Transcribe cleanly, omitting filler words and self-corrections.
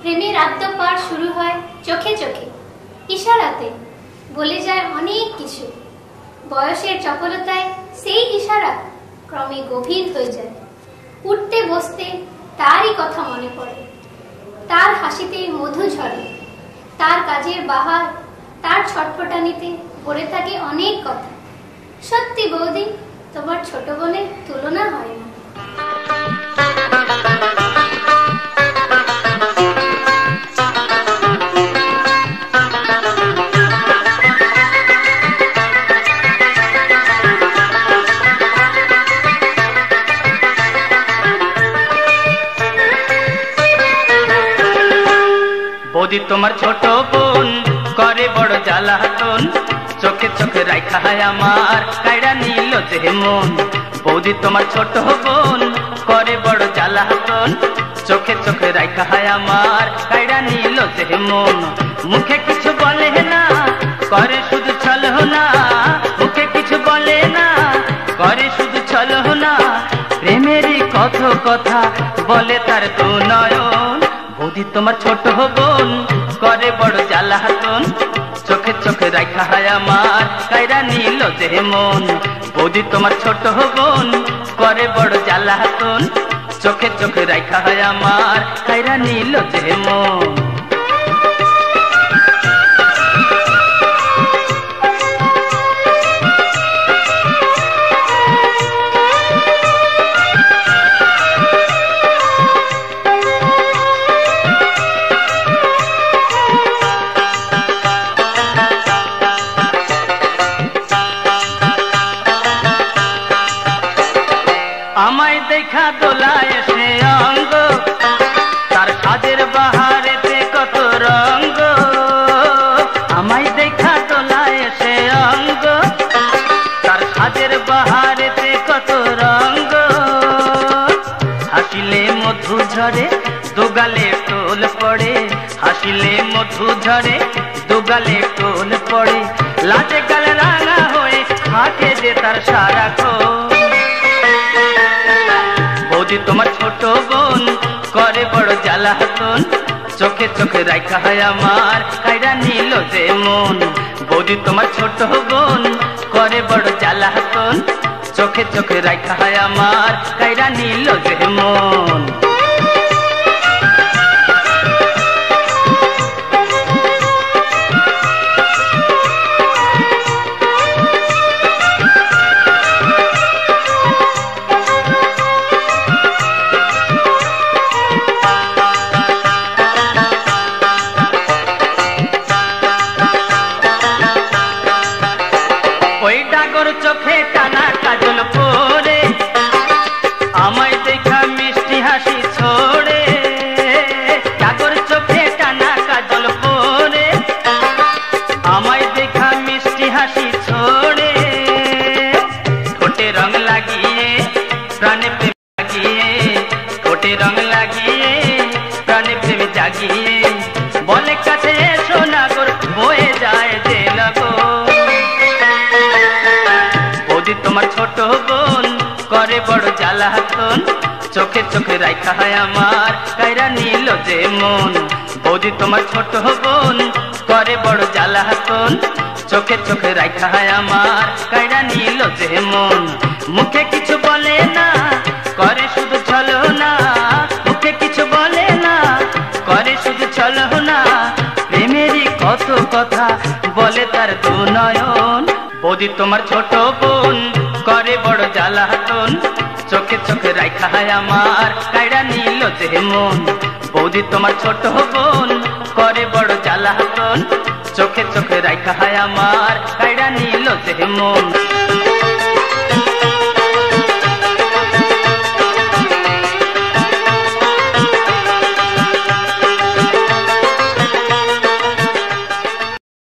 প্রেমের আদ্যপার শুরু হয় চোখে চোখে, ইশারাতে বলে যায় অনেক কিছু। বয়সের চপলতায় সেই ইশারা ক্রমে গভীর হয়ে যায়। উঠতে বসতে তারই কথা মনে পড়ে, তার হাসিতে মধু ঝরে, তার কাজের বাহার, তার ছটফটানিতে ভরে থাকে অনেক কথা। সত্যি বৌদি, তোমার ছোট বোনের তুলনা হয় না। বৌদি তোমার ছোট বোন করে বড় জ্বালাতন, চোখে চোখে রাখা আমার কাইড়া নিল যে মন। বৌদি তোমার ছোট বোন করে বড় জ্বালাতন, চোখে চোখে রাখা আমার কাইড়া নিল যে মন। মুখে কিছু বলে না, করে শুধু ছলনা, মুখে কিছু বলে না, করে শুধু ছলনা। প্রেমেরই কত কথা বলে তার দু নয়ন। বৌদি তোমার ছোট বোন করে বড় জ্বালাতন, চোখে চোখে রাখা আমার কাইরা নিল যে মন। বৌদি তোমার ছোট বোন করে বড় জ্বালাতন, চোখে চোখে রাখা আমার কাইরা নিল যে মন। আমায় দেখা দোলায় সে অঙ্গ, তার সাজের বাহারেতে কত রঙ্গ। আমায় দেখা দোলায় সে অঙ্গ, তার সাজের বাহারেতে কত রঙ্গ। হাসিলে মধু ঝরে দুগালে টোল পড়ে, হাসিলে মধু ঝরে দুগালে টোল পড়ে। লাজে গাল রাঙা হয়ে থাকে যে তার সারাক্ষণ। বৌদি তোমার ছোট বোন করে বড় জ্বালাতন, চোখে চোখে রাখা আমার কাইরা নিল যে মন। বৌদি তোমার ছোট বোন করে বড় জ্বালাতন, চোখে চোখে রাখা আমার কাইরা নিল যে মন। চোখে টানা কাজল পরে আমায় দেখা মিষ্টি হাসি ছড়ে। ডাগর চোখে টানা কাজল পরে আমায় দেখা মিষ্টি হাসি ছড়ে। ঠোঁটে রং লাগিয়ে প্রাণে প্রেম জাগিয়ে, ঠোঁটে রং লাগিয়ে প্রাণে প্রেম জাগিয়ে। বলে কাছে এসো নাগর বয়ে যায় যে লাগো। বৌদি তোমার ছোট বোন করে বড় জ্বালাতন, চোখে চোখে রাখা আমার কাইরা নিল যে মন। বৌদি তোমার ছোট বোন করে বড় জ্বালাতন, চোখে চোখে রাখা আমার কাইরা নিল যে মন। মুখে কিছু বলে না, করে শুধু ছলনা, মুখে কিছু বলে না, করে শুধু ছলনা। প্রেমেরই কত কথা বলে তার দু নয়ন। বৌদি তোমার ছোট বোন করে বড় জ্বালাতন, চোখে চোখে রাখা আমার কাইরা নিল যে মন। বৌদি তোমার ছোট বোন করে বড় জ্বালাতন, চোখে চোখে রাখা আমার কাইরা নিল যে মন।